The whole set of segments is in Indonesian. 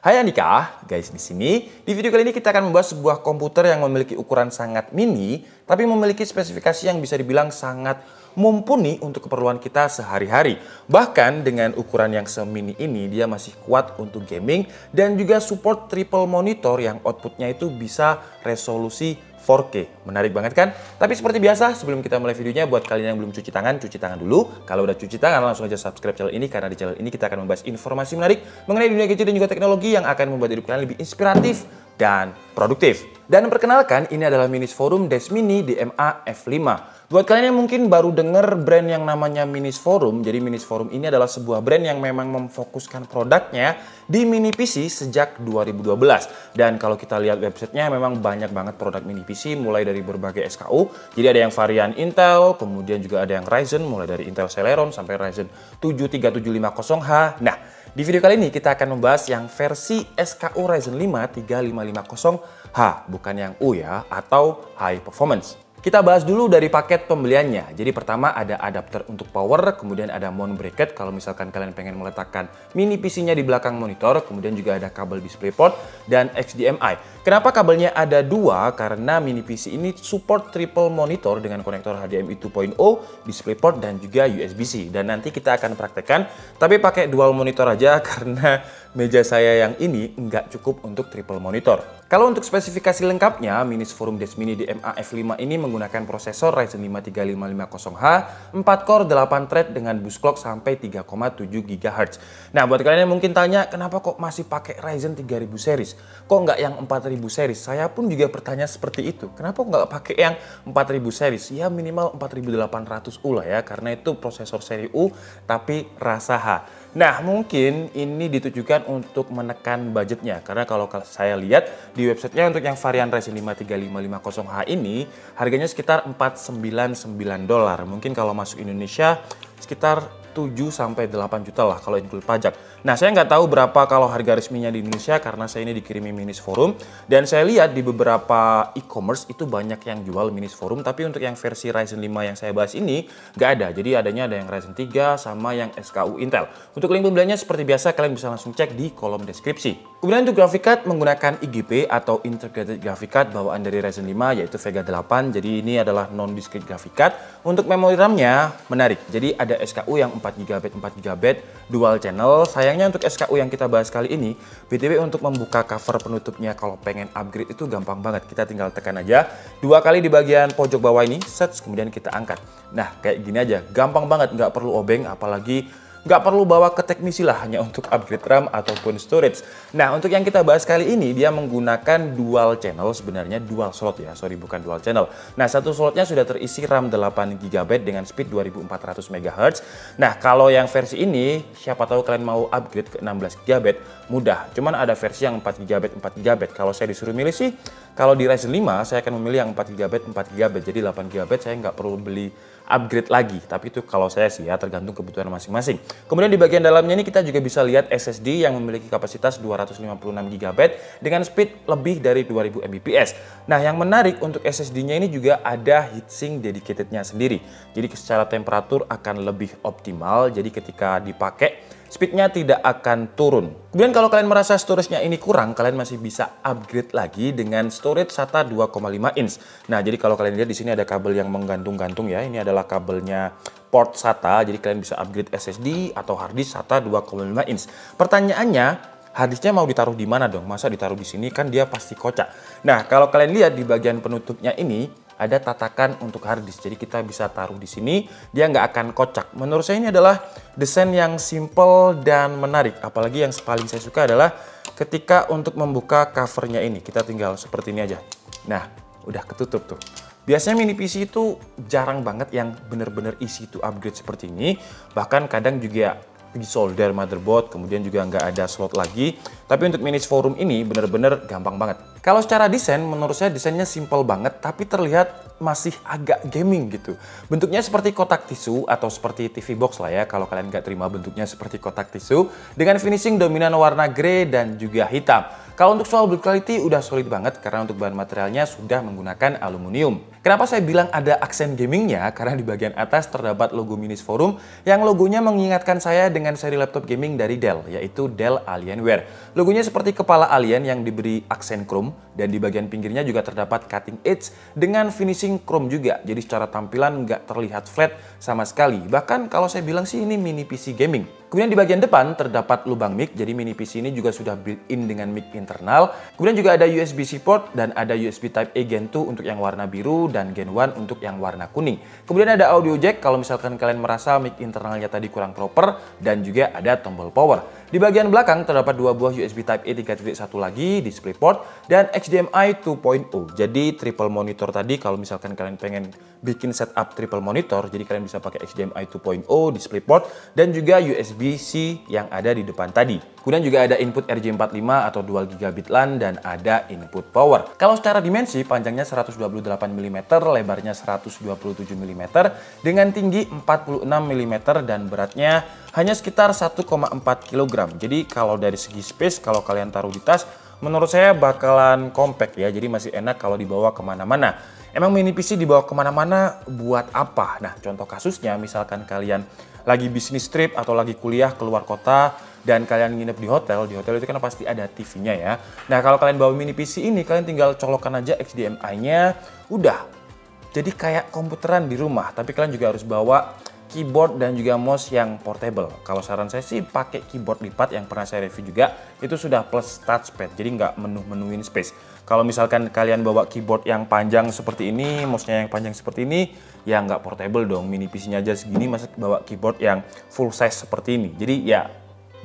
Hai Andika, guys di sini. Di video kali ini kita akan membahas sebuah komputer yang memiliki ukuran sangat mini, tapi memiliki spesifikasi yang bisa dibilang sangat mumpuni untuk keperluan kita sehari-hari. Bahkan dengan ukuran yang semini ini, dia masih kuat untuk gaming dan juga support triple monitor yang outputnya itu bisa resolusi 4K. Menarik banget kan? Tapi seperti biasa, sebelum kita mulai videonya, buat kalian yang belum cuci tangan dulu. Kalau udah cuci tangan, langsung aja subscribe channel ini, karena di channel ini kita akan membahas informasi menarik mengenai dunia gadget dan juga teknologi yang akan membuat hidup kalian lebih inspiratif dan produktif. Dan perkenalkan, ini adalah Minis Forum Dash Mini DMA F5. Buat kalian yang mungkin baru denger brand yang namanya Minis Forum, jadi Minis Forum ini adalah sebuah brand yang memang memfokuskan produknya di mini PC sejak 2012. Dan kalau kita lihat websitenya, memang banyak banget produk mini PC mulai dari berbagai SKU. Jadi ada yang varian Intel, kemudian juga ada yang Ryzen, mulai dari Intel Celeron sampai Ryzen 7 3750H. Nah, di video kali ini kita akan membahas yang versi SKU Ryzen 5 3550H, bukan yang U ya, atau High Performance. Kita bahas dulu dari paket pembeliannya. Jadi pertama ada adapter untuk power, kemudian ada mount bracket kalau misalkan kalian pengen meletakkan mini PC-nya di belakang monitor, kemudian juga ada kabel DisplayPort dan HDMI. Kenapa kabelnya ada dua? Karena mini PC ini support triple monitor dengan konektor HDMI 2.0, DisplayPort dan juga USB-C. Dan nanti kita akan praktekkan, tapi pakai dual monitor aja karena meja saya yang ini nggak cukup untuk triple monitor. Kalau untuk spesifikasi lengkapnya, Minis Forum Dash Mini DMA F5 ini menggunakan prosesor Ryzen 5 3550H, 4 core 8 thread dengan boost clock sampai 3,7 GHz. Nah, buat kalian yang mungkin tanya, kenapa kok masih pakai Ryzen 3000 series? Kok nggak yang 4000 series? Saya pun juga bertanya seperti itu. Kenapa nggak pakai yang 4000 series? Ya minimal 4800U lah ya, karena itu prosesor seri U tapi rasa H. Nah, mungkin ini ditujukan untuk menekan budgetnya, karena kalau saya lihat di websitenya untuk yang varian Ryzen 5 3550H ini harganya sekitar $499. Mungkin kalau masuk Indonesia sekitar 7-8 juta lah kalau include pajak. Nah, saya nggak tahu berapa kalau harga resminya di Indonesia karena saya ini dikirimi Minis Forum. Dan saya lihat di beberapa e-commerce itu banyak yang jual Minis Forum. Tapi untuk yang versi Ryzen 5 yang saya bahas ini nggak ada. Jadi adanya ada yang Ryzen 3 sama yang SKU Intel. Untuk link pembeliannya seperti biasa kalian bisa langsung cek di kolom deskripsi. Kemudian untuk graphic card menggunakan IGP atau Integrated Graphic Card bawaan dari Ryzen 5 yaitu Vega 8. Jadi ini adalah non-discrete graphic card. Untuk memori RAM-nya menarik. Jadi ada SKU yang 4GB dual channel. Sayangnya untuk SKU yang kita bahas kali ini, BTW untuk membuka cover penutupnya kalau pengen upgrade itu gampang banget. Kita tinggal tekan aja 2 kali di bagian pojok bawah ini, set, kemudian kita angkat. Nah, kayak gini aja, gampang banget, nggak perlu obeng, apalagi nggak perlu bawa ke teknisi lah, hanya untuk upgrade RAM ataupun storage. Nah, untuk yang kita bahas kali ini, dia menggunakan dual channel, sebenarnya dual slot ya, sorry bukan dual channel. Nah, satu slotnya sudah terisi RAM 8GB dengan speed 2400 MHz. Nah, kalau yang versi ini, siapa tahu kalian mau upgrade ke 16GB, mudah. Cuman ada versi yang 4GB. Kalau saya disuruh milih sih, kalau di Ryzen 5, saya akan memilih yang 4GB. Jadi 8GB saya nggak perlu beli upgrade lagi, tapi itu kalau saya sih ya, tergantung kebutuhan masing-masing. Kemudian di bagian dalamnya ini kita juga bisa lihat SSD yang memiliki kapasitas 256GB dengan speed lebih dari 2000 Mbps. Nah, yang menarik untuk SSD-nya ini juga ada heatsink dedicatednya sendiri. Jadi secara temperatur akan lebih optimal, jadi ketika dipakai speednya tidak akan turun. Kemudian kalau kalian merasa storage-nya ini kurang, kalian masih bisa upgrade lagi dengan storage SATA 2,5 inch. Nah, jadi kalau kalian lihat di sini ada kabel yang menggantung-gantung ya. Ini adalah kabelnya port SATA, jadi kalian bisa upgrade SSD atau hard disk SATA 2,5 inch. Pertanyaannya, hard disknya mau ditaruh di mana dong? Masa ditaruh di sini, kan dia pasti kocak. Nah, kalau kalian lihat di bagian penutupnya ini ada tatakan untuk hard disk, jadi kita bisa taruh di sini, dia nggak akan kocak. Menurut saya ini adalah desain yang simple dan menarik, apalagi yang paling saya suka adalah ketika untuk membuka covernya ini, kita tinggal seperti ini aja. Nah, udah ketutup tuh. Biasanya mini PC itu jarang banget yang bener-bener easy to upgrade seperti ini, bahkan kadang juga disolder motherboard, kemudian juga nggak ada slot lagi. Tapi untuk Minis Forum ini bener-bener gampang banget. Kalau secara desain, menurut saya desainnya simple banget, tapi terlihat masih agak gaming gitu. Bentuknya seperti kotak tisu atau seperti TV box lah ya, kalau kalian nggak terima bentuknya seperti kotak tisu, dengan finishing dominan warna grey dan juga hitam. Kalau untuk soal build quality udah solid banget karena untuk bahan materialnya sudah menggunakan aluminium. Kenapa saya bilang ada aksen gamingnya? Karena di bagian atas terdapat logo Minis Forum yang logonya mengingatkan saya dengan seri laptop gaming dari Dell, yaitu Dell Alienware. Logonya seperti kepala alien yang diberi aksen chrome dan di bagian pinggirnya juga terdapat cutting edge dengan finishing chrome juga. Jadi secara tampilan nggak terlihat flat sama sekali. Bahkan kalau saya bilang sih ini mini PC gaming. Kemudian di bagian depan terdapat lubang mic, jadi mini PC ini juga sudah built-in dengan mic internal. Kemudian juga ada USB-C port dan ada USB Type-A Gen 2 untuk yang warna biru dan Gen 1 untuk yang warna kuning. Kemudian ada audio jack kalau misalkan kalian merasa mic internalnya tadi kurang proper dan juga ada tombol power. Di bagian belakang terdapat dua buah USB Type-A 3.1 lagi, DisplayPort, dan HDMI 2.0. Jadi triple monitor tadi kalau misalkan kalian pengen bikin setup triple monitor, jadi kalian bisa pakai HDMI 2.0, DisplayPort, dan juga USB-C yang ada di depan tadi. Kemudian juga ada input RJ45 atau dual gigabit LAN dan ada input power. Kalau secara dimensi, panjangnya 128 mm, lebarnya 127 mm, dengan tinggi 46 mm dan beratnya hanya sekitar 1,4 kg. Jadi kalau dari segi space, kalau kalian taruh di tas, menurut saya bakalan compact ya. Jadi masih enak kalau dibawa kemana-mana. Emang mini PC dibawa kemana-mana buat apa? Nah, contoh kasusnya misalkan kalian lagi bisnis trip atau lagi kuliah keluar kota dan kalian nginep di hotel itu kan pasti ada TV-nya ya. Nah, kalau kalian bawa mini PC ini, kalian tinggal colokan aja HDMI-nya, udah. Jadi kayak komputeran di rumah, tapi kalian juga harus bawa keyboard dan juga mouse yang portable. Kalau saran saya sih pakai keyboard lipat yang pernah saya review juga, itu sudah plus touchpad, jadi nggak menuin space. Kalau misalkan kalian bawa keyboard yang panjang seperti ini, mouse-nya yang panjang seperti ini, ya nggak portable dong. Mini PC-nya aja segini, masa bawa keyboard yang full size seperti ini. Jadi ya,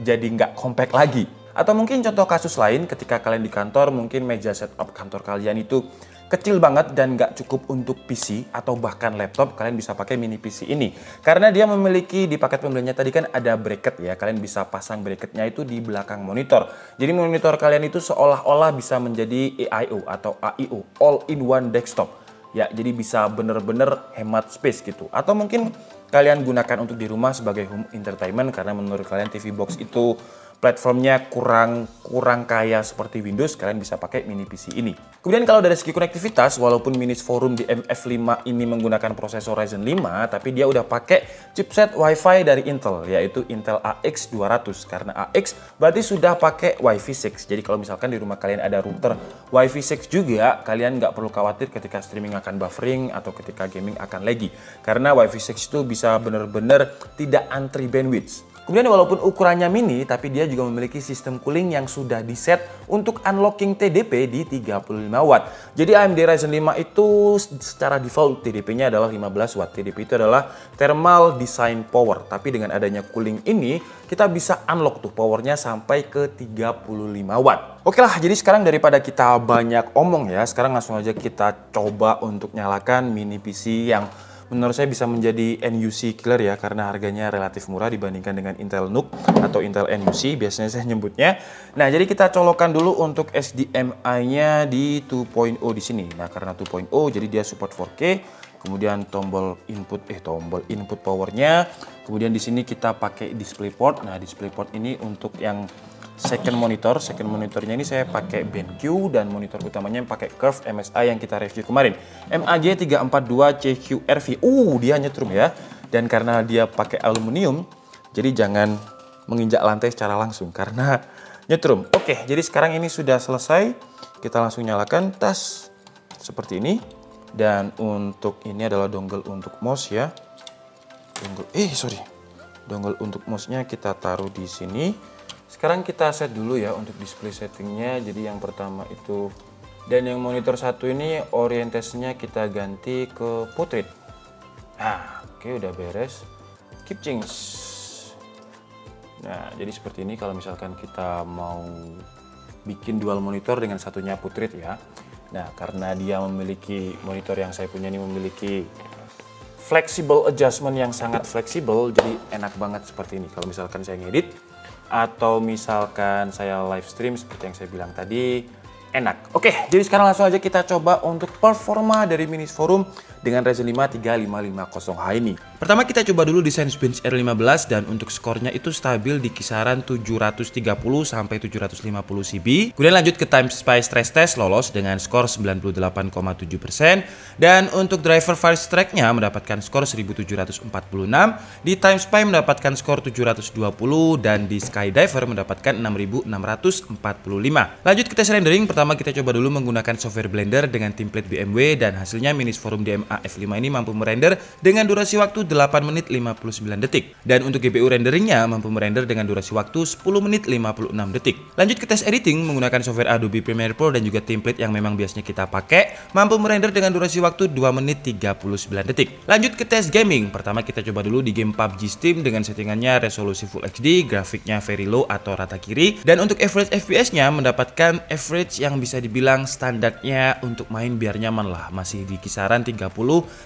jadi nggak compact lagi. Atau mungkin contoh kasus lain, ketika kalian di kantor, mungkin meja setup kantor kalian itu kecil banget dan nggak cukup untuk PC atau bahkan laptop, kalian bisa pakai mini PC ini. Karena dia memiliki di paket pembeliannya tadi kan ada bracket ya, kalian bisa pasang bracketnya itu di belakang monitor. Jadi monitor kalian itu seolah-olah bisa menjadi AIO atau AIO, All in One Desktop. Ya, jadi bisa bener-bener hemat space gitu. Atau mungkin kalian gunakan untuk di rumah sebagai home entertainment karena menurut kalian TV box itu platformnya kurang kaya seperti Windows, kalian bisa pakai mini PC ini. Kemudian kalau dari segi konektivitas, walaupun Minis Forum di MF5 ini menggunakan prosesor Ryzen 5, tapi dia udah pakai chipset Wi-Fi dari Intel, yaitu Intel AX200. Karena AX berarti sudah pakai Wi-Fi 6. Jadi kalau misalkan di rumah kalian ada router Wi-Fi 6 juga, kalian nggak perlu khawatir ketika streaming akan buffering atau ketika gaming akan laggy. Karena Wi-Fi 6 itu bisa benar-benar tidak antri bandwidth. Kemudian walaupun ukurannya mini, tapi dia juga memiliki sistem cooling yang sudah diset untuk unlocking TDP di 35 watt. Jadi AMD Ryzen 5 itu secara default TDP-nya adalah 15 watt. TDP itu adalah Thermal Design Power. Tapi dengan adanya cooling ini, kita bisa unlock tuh powernya sampai ke 35 watt. Oke lah, jadi sekarang daripada kita banyak omong ya, sekarang langsung aja kita coba untuk nyalakan mini PC yang menurut saya bisa menjadi NUC killer ya, karena harganya relatif murah dibandingkan dengan Intel NUC atau Intel NUC biasanya saya nyebutnya. Nah, jadi kita colokan dulu untuk HDMI-nya di 2.0 di sini. Nah, karena 2.0 jadi dia support 4K. Kemudian tombol input powernya. Kemudian di sini kita pakai DisplayPort. Nah, DisplayPort ini untuk yang second monitornya ini saya pakai BenQ dan monitor utamanya yang pakai curve MSI yang kita review kemarin, MAG342CQRV. Dia nyetrum ya, dan karena dia pakai aluminium jadi jangan menginjak lantai secara langsung karena nyetrum. Oke, jadi sekarang ini sudah selesai, kita langsung nyalakan tas seperti ini. Dan untuk ini adalah dongle untuk mouse ya, dongle untuk mouse-nya kita taruh di sini. Sekarang kita set dulu ya untuk display settingnya. Jadi yang pertama itu, dan yang monitor satu ini orientasinya kita ganti ke portrait. Nah, oke, udah beres. Keep change. Nah, jadi seperti ini kalau misalkan kita mau bikin dual monitor dengan satunya portrait ya. Nah, karena dia memiliki monitor yang saya punya ini memiliki flexible adjustment yang sangat fleksibel, jadi enak banget seperti ini. Kalau misalkan saya ngedit atau misalkan saya live stream seperti yang saya bilang tadi, enak. Oke, jadi sekarang langsung aja kita coba untuk performa dari Minis Forum dengan Ryzen 5 3550H ini. Pertama kita coba dulu di Cinebench R15 dan untuk skornya itu stabil di kisaran 730 sampai 750 CB. Kemudian lanjut ke Time Spy Stress Test, lolos dengan skor 98,7%. Dan untuk driver Virus Track-nya mendapatkan skor 1746, di Time Spy mendapatkan skor 720 dan di Skydiver mendapatkan 6645. Lanjut ke tes rendering, pertama kita coba dulu menggunakan software Blender dengan template BMW dan hasilnya Minis Forum DMA F5 ini mampu merender dengan durasi waktu 8 menit 59 detik. Dan untuk GPU renderingnya mampu merender dengan durasi waktu 10 menit 56 detik. Lanjut ke tes editing menggunakan software Adobe Premiere Pro dan juga template yang memang biasanya kita pakai, mampu merender dengan durasi waktu 2 menit 39 detik. Lanjut ke tes gaming, pertama kita coba dulu di game PUBG Steam dengan settingannya resolusi Full HD, grafiknya very low atau rata kiri, dan untuk average FPS-nya mendapatkan average yang bisa dibilang standarnya untuk main biar nyaman lah, masih di kisaran 30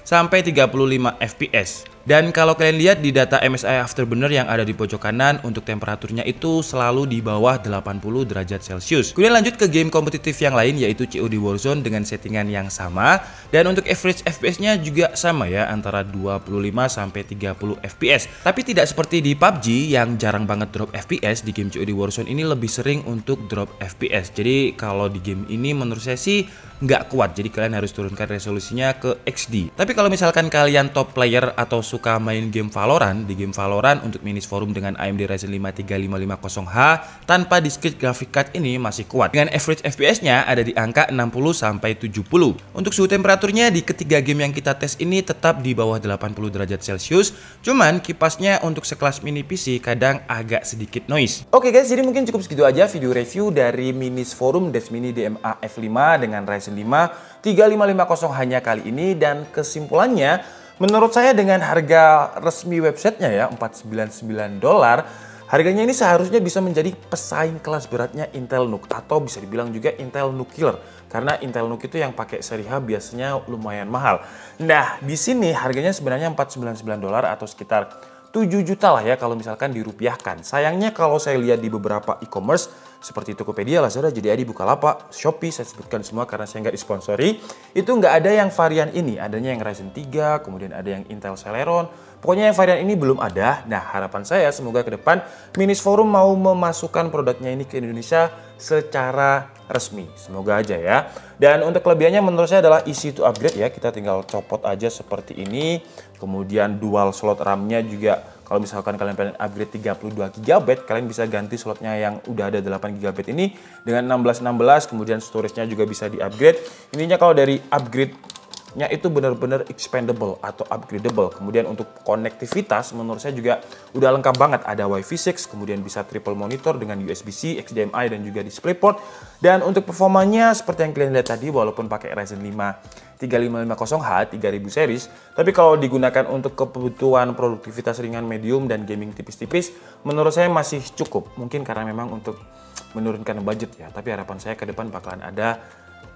sampai 35 FPS. Dan kalau kalian lihat di data MSI Afterburner yang ada di pojok kanan, untuk temperaturnya itu selalu di bawah 80 derajat Celcius. Kemudian lanjut ke game kompetitif yang lain yaitu COD Warzone dengan settingan yang sama. Dan untuk average FPS-nya juga sama ya, antara 25 sampai 30 FPS. Tapi tidak seperti di PUBG yang jarang banget drop FPS, di game COD Warzone ini lebih sering untuk drop FPS. Jadi kalau di game ini menurut saya sih nggak kuat, jadi kalian harus turunkan resolusinya ke XD. Tapi kalau misalkan kalian top player atau suka main game Valorant, di game Valorant untuk Minis Forum dengan AMD Ryzen 5 3550H tanpa discrete graphic card ini masih kuat. Dengan average FPS-nya ada di angka 60 sampai 70. Untuk suhu temperaturnya di ketiga game yang kita tes ini tetap di bawah 80 derajat Celcius. Cuman kipasnya untuk sekelas mini PC kadang agak sedikit noise. Oke guys, jadi mungkin cukup segitu aja video review dari Minis Forum Desk Mini DMA F5 dengan Ryzen 5 3550 hanya kali ini. Dan kesimpulannya, menurut saya dengan harga resmi websitenya ya $499, harganya ini seharusnya bisa menjadi pesaing kelas beratnya Intel NUC atau bisa dibilang juga Intel NUC Killer. Karena Intel NUC itu yang pakai seri H biasanya lumayan mahal. Nah, di sini harganya sebenarnya $499 atau sekitar 7 juta lah ya kalau misalkan dirupiahkan. Sayangnya kalau saya lihat di beberapa e-commerce seperti Tokopedia, Lazada, JD.ID, Bukalapak, Shopee, saya sebutkan semua karena saya nggak disponsori, itu nggak ada yang varian ini. Adanya yang Ryzen 3, kemudian ada yang Intel Celeron. Pokoknya yang varian ini belum ada. Nah, harapan saya semoga ke depan Minis Forum mau memasukkan produknya ini ke Indonesia secara resmi. Semoga aja ya. Dan untuk kelebihannya menurut saya adalah easy to upgrade ya. Kita tinggal copot aja seperti ini. Kemudian dual slot RAM-nya juga, kalau misalkan kalian pengen upgrade 32 GB, kalian bisa ganti slotnya yang udah ada 8 GB ini dengan 1616. Kemudian storage-nya juga bisa di-upgrade. Intinya kalau dari upgrade-nya itu benar-benar expandable atau upgradable. Kemudian untuk konektivitas menurut saya juga udah lengkap banget. Ada Wi-Fi 6, kemudian bisa triple monitor dengan USB-C, HDMI, dan juga DisplayPort. Dan untuk performanya seperti yang kalian lihat tadi, walaupun pakai Ryzen 5 3550H 3000 series, tapi kalau digunakan untuk kebutuhan produktivitas ringan, medium, dan gaming tipis-tipis, menurut saya masih cukup. Mungkin karena memang untuk menurunkan budget ya, tapi harapan saya ke depan bakalan ada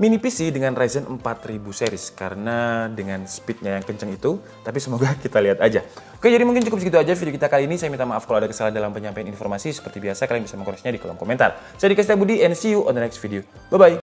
mini PC dengan Ryzen 4000 series karena dengan speednya yang kenceng itu. Tapi semoga kita lihat aja. Oke, jadi mungkin cukup segitu aja video kita kali ini. Saya minta maaf kalau ada kesalahan dalam penyampaian informasi. Seperti biasa kalian bisa mengkoreksinya di kolom komentar. Saya Dika Setiabudi and see you on the next video. Bye bye.